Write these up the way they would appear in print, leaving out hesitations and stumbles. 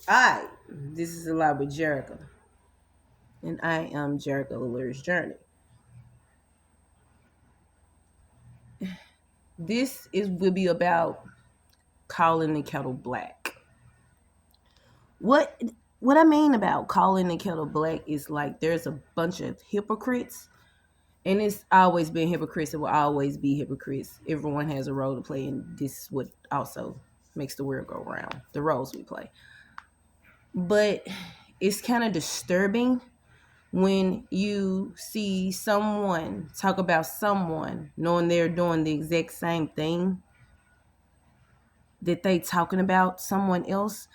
Hi, this is a lot with Jericho, and I am Jericho Lur's Journey. This is will be about calling the kettle black. What what I mean about calling the kettle black is like there's a bunch of hypocrites, and it's always been hypocrites. It will always be hypocrites. Everyone has a role to play, and this is what also makes the world go round. The roles we play, but it's kind of disturbing when you see someone talk about someone knowing they're doing the exact same thing that they talking about someone else.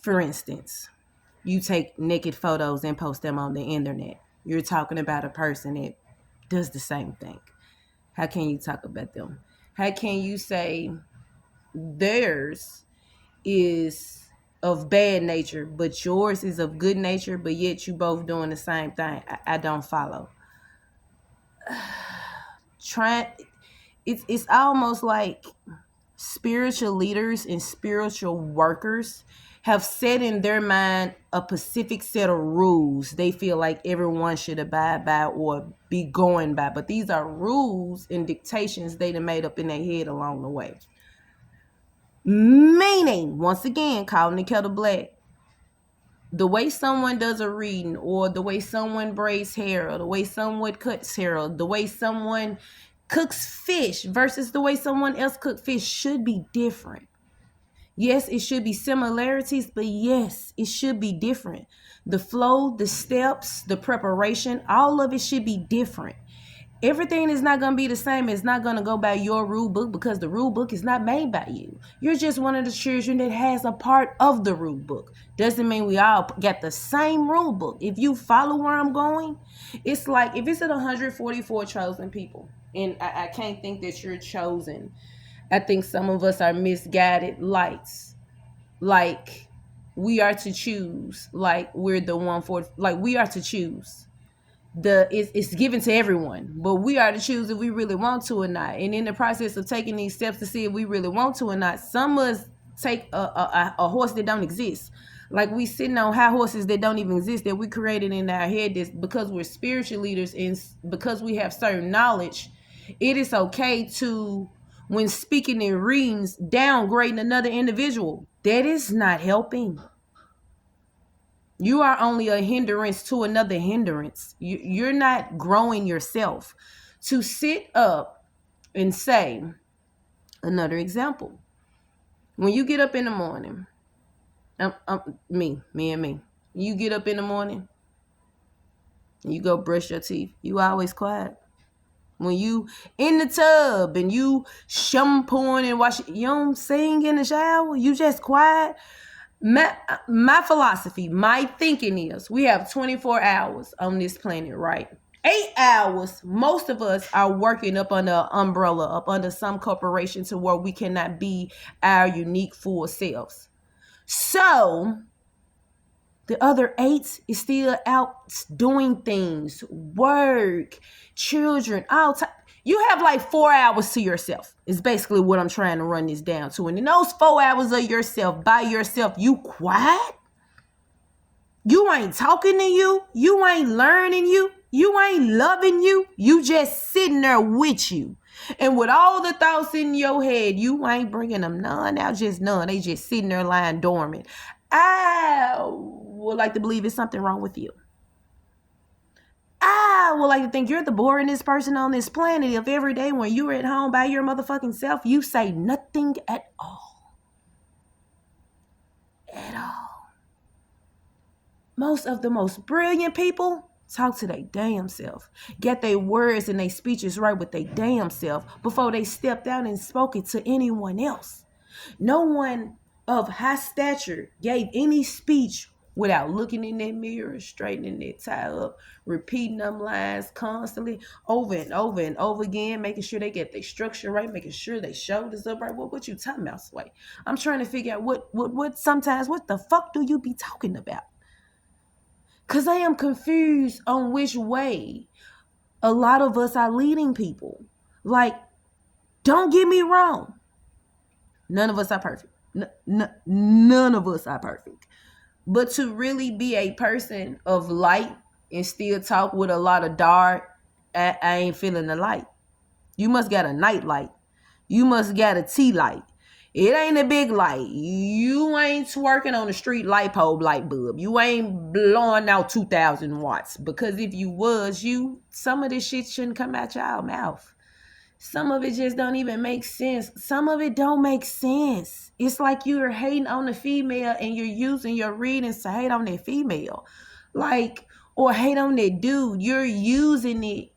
For instance, you take naked photos and post them on the internet. You're talking about a person that does the same thing. How can you talk about them? How can you say theirs is of bad nature but yours is of good nature, but yet you both doing the same thing? I don't follow. Trying it's almost like spiritual leaders and spiritual workers have set in their mind a specific set of rules they feel like everyone should abide by or be going by, but these are rules and dictations they done made up in their head along the way. Meaning, once again, calling the kettle black, the way someone does a reading, or the way someone braids hair, or the way someone cuts hair, or the way someone cooks fish versus the way someone else cooks fish should be different. Yes, it should be similarities, but yes, it should be different. The flow, the steps, the preparation, all of it should be different. Everything is not going to be the same. It's not going to go by your rule book because the rule book is not made by you. You're just one of the children that has a part of the rule book. Doesn't mean we all get the same rule book. If you follow where I'm going, it's like if it's at 144 chosen people, and I can't think that you're chosen. I think some of us are misguided lights. Like we are to choose. Like we're the one for. Like we are to choose. It's given to everyone, but we are to choose if we really want to or not. And in the process of taking these steps to see if we really want to or not, some of us take a horse that don't exist. Like we sitting on high horses that don't even exist, that we created in our head. This because we're spiritual leaders and because we have certain knowledge. It is okay to, when speaking in readings, downgrading another individual. That is not helping. You are only a hindrance to another hindrance. You're not growing yourself. To sit up and say, another example, when you get up in the morning, me and me, you get up in the morning, and you go brush your teeth, you always quiet. When you in the tub and you shampooing and washing, you don't sing in the shower, you just quiet. My philosophy, my thinking is we have 24 hours on this planet, right? 8 hours, most of us are working up under an umbrella, up under some corporation to where we cannot be our unique full selves. So the other 8 is still out doing things, work, children, all time. You have like 4 hours to yourself is basically what I'm trying to run this down to. And in those 4 hours of yourself, by yourself, you quiet. You ain't talking to you. You ain't learning you. You ain't loving you. You just sitting there with you. And with all the thoughts in your head, you ain't bringing them none out, just none. They just sitting there lying dormant. I would like to believe it's something wrong with you. I would like to think you're the boringest person on this planet if every day when you're at home by your motherfucking self, you say nothing at all. At all. Most of the most brilliant people talk to their damn self. Get their words and their speeches right with their damn self before they stepped out and spoke it to anyone else. No one of high stature gave any speech without looking in that mirror, straightening that tie up, repeating them lines constantly over and over and over again, making sure they get their structure right, making sure their shoulders up right. What you talking about, Sway? I'm trying to figure out what sometimes, what the fuck do you be talking about? Because I am confused on which way a lot of us are leading people. Like, don't get me wrong. None of us are perfect. None of us are perfect. But to really be a person of light and still talk with a lot of dark, I ain't feeling the light. You must got a night light. You must got a tea light. It ain't a big light. You ain't twerking on the street light pole light bulb. You ain't blowing out 2,000 watts. Because if you was, some of this shit shouldn't come out your mouth. Some of it just don't even make sense. Some of it don't make sense. It's like you're hating on the female and you're using your readings to hate on that female. Like, or hate on that dude. You're using it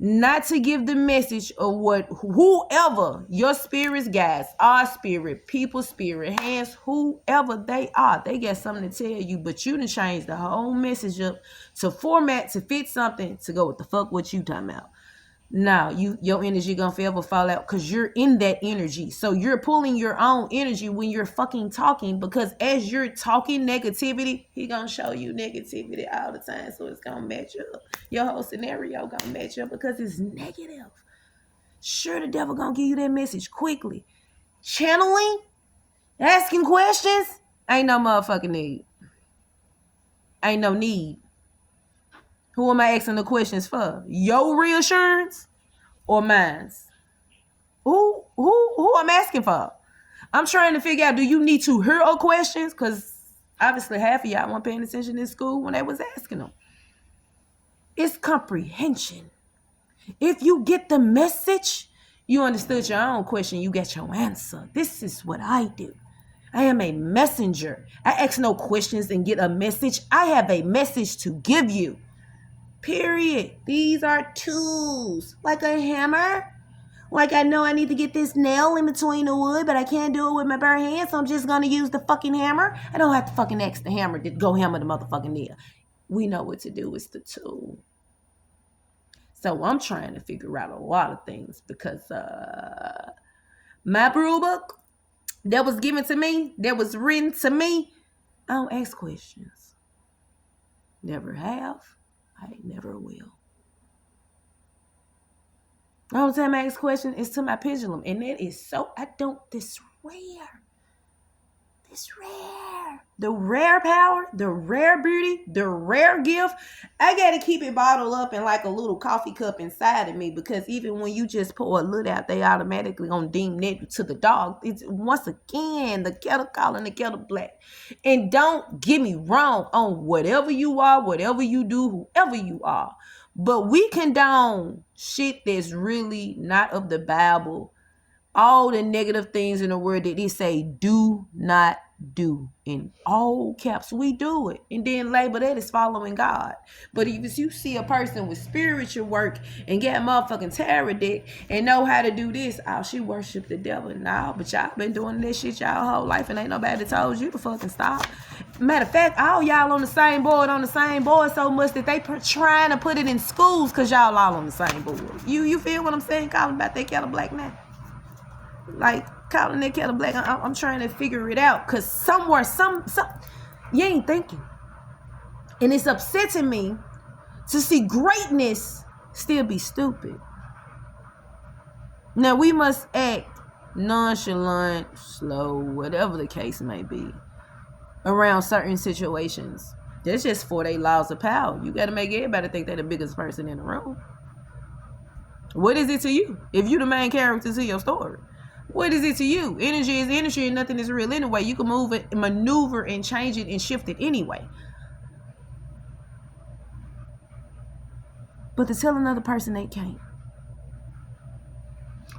not to give the message of what whoever your spirits guys, our spirit, people's spirit, hands, whoever they are, they got something to tell you, but you done changed the whole message up to format to fit something to go with the fuck what you talking about. Now your energy gonna forever fall out because you're in that energy. So you're pulling your own energy when you're fucking talking, because as you're talking negativity, he gonna show you negativity all the time. So it's gonna match up. Your whole scenario gonna match up because it's negative. Sure, the devil gonna give you that message quickly. Channeling, asking questions, ain't no motherfucking need. Ain't no need. Who am I asking the questions for? Your reassurance or mine's? Who I'm asking for? I'm trying to figure out, do you need to hear all questions? Because obviously half of y'all weren't paying attention in school when they was asking them. It's comprehension. If you get the message, you understood your own question, you get your answer. This is what I do. I am a messenger. I ask no questions and get a message. I have a message to give you. Period. These are tools. Like a hammer. Like, I know I need to get this nail in between the wood, but I can't do it with my bare hands, so I'm just going to use the fucking hammer. I don't have to fucking ask the hammer to go hammer the motherfucking nail. We know what to do. It's the tool. So I'm trying to figure out a lot of things because my brew book that was given to me, that was written to me, I don't ask questions. Never have. I never will. The only time I ask questions is to my pendulum. And that is so, this rare. The rare power, the rare beauty, the rare gift. I got to keep it bottled up in like a little coffee cup inside of me, because even when you just pour a little out, they automatically gonna deem that to the dog. It's once again, the kettle calling the kettle black. And don't get me wrong on whatever you are, whatever you do, whoever you are. But we condone shit that's really not of the Bible. All the negative things in the word that they say do not do. In all caps, we do it. And then label that as following God. But if you see a person with spiritual work and get motherfucking tarot deck and know how to do this, oh, she worship the devil. No, but y'all been doing this shit y'all whole life and ain't nobody told you to fucking stop. Matter of fact, all y'all on the same board so much that they trying to put it in schools because y'all all on the same board. You feel what I'm saying? Calling about that kettle black now. Like, calling that kettle black, I'm trying to figure it out, because somewhere, some you ain't thinking. And it's upsetting me to see greatness still be stupid. Now, we must act nonchalant, slow, whatever the case may be, around certain situations. That's just 4 laws of power. You got to make everybody think they're the biggest person in the room. What is it to you if you the main character to your story? What is it to you? Energy is energy and nothing is real anyway. You can move it, maneuver, and change it and shift it anyway. But to tell another person they can't.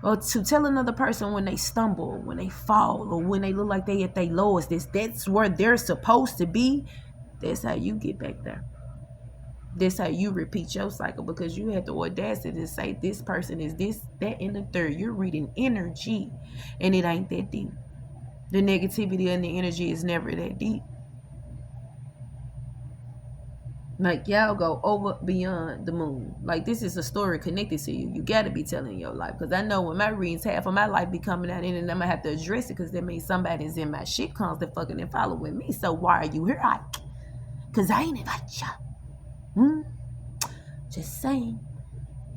Or to tell another person when they stumble, when they fall, or when they look like they at their lowest, that's where they're supposed to be. That's how you get back there. That's how you repeat your cycle, because you had the audacity to say this person is this, that, and the third. You're reading energy, and it ain't that deep. The negativity and the energy is never that deep. Like, y'all go over beyond the moon. Like, this is a story connected to you. You got to be telling your life, because I know when my readings, half of my life be coming out in, and I'm going to have to address it, because that means somebody's in my shit constant fucking and following me. So why are you here, Ike? Because I ain't invite you. Just saying.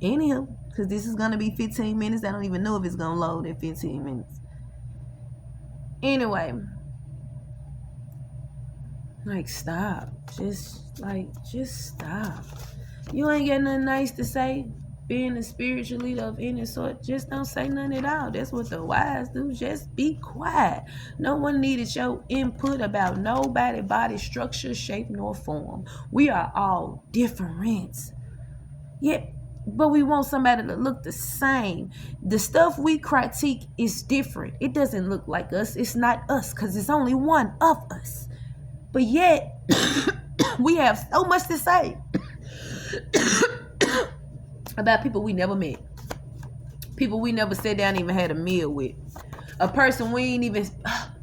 Anywho, because this is going to be 15 minutes. I don't even know if it's going to load in 15 minutes. Anyway, like, stop. Just stop. You ain't got nothing nice to say. Being a spiritual leader of any sort, just don't say nothing at all. That's what the wise do. Just be quiet. No one needed your input about nobody body structure, shape, nor form. We are all different. Yeah, but we want somebody to look the same. The stuff we critique is different. It doesn't look like us. It's not us because it's only one of us. But yet, we have so much to say about people we never met. People we never sat down and even had a meal with. A person we ain't even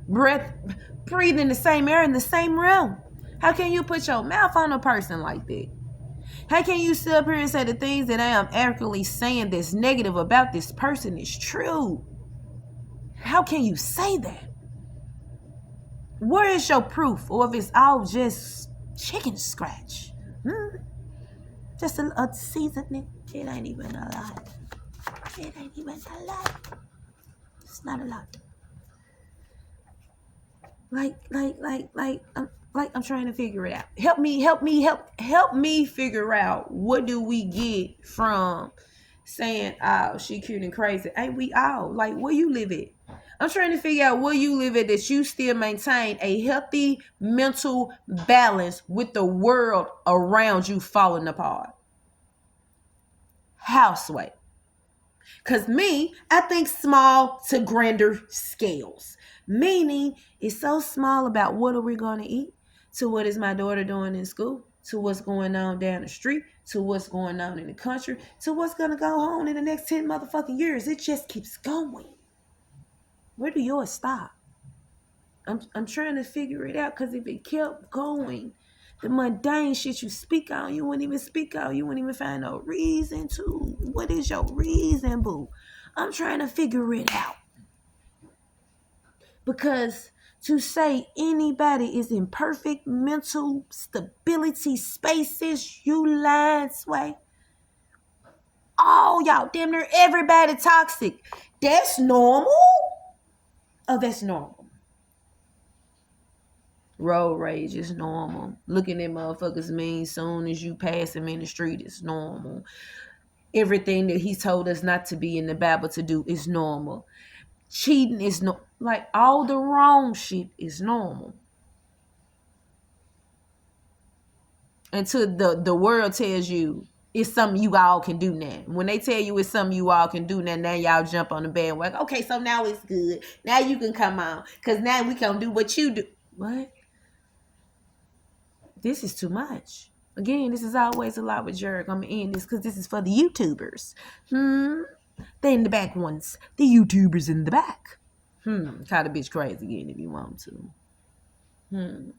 breathing the same air in the same room. How can you put your mouth on a person like that? How can you sit up here and say the things that I am accurately saying that's negative about this person is true? How can you say that? Where is your proof? Or if it's all just chicken scratch? Just a seasoning. It ain't even a lot. It ain't even a lot. It's not a lot. I'm trying to figure it out. Help me figure out, what do we get from saying, oh, she cute and crazy? Ain't we all? Like, where you live at? I'm trying to figure out where you live at that you still maintain a healthy mental balance with the world around you falling apart. Houseway. Because me, I think small to grander scales. Meaning, it's so small about what are we going to eat, to what is my daughter doing in school, to what's going on down the street, to what's going on in the country, to what's going to go on in the next 10 motherfucking years. It just keeps going. Where do yours stop? I'm trying to figure it out, because if it kept going, the mundane shit you speak on, you wouldn't even speak on. You wouldn't even find no reason to. What is your reason, boo? I'm trying to figure it out. Because to say anybody is in perfect mental stability spaces, you lying, Sway. Oh, y'all, damn near everybody toxic. That's normal? Oh, that's normal. Road rage is normal. Looking at motherfuckers mean soon as you pass him in the street is normal. Everything that he told us not to be in the Bible to do is normal. Cheating is no, like, all the wrong shit is normal. Until the world tells you it's something you all can do now. When they tell you it's something you all can do now y'all jump on the bandwagon. Okay, so now it's good. Now you can come on. Because now we can do what you do. What? This is too much. Again, this is always a lot with Jerk. I'm going to end this because this is for the YouTubers. They in the back ones. The YouTubers in the back. Call the bitch crazy again if you want to.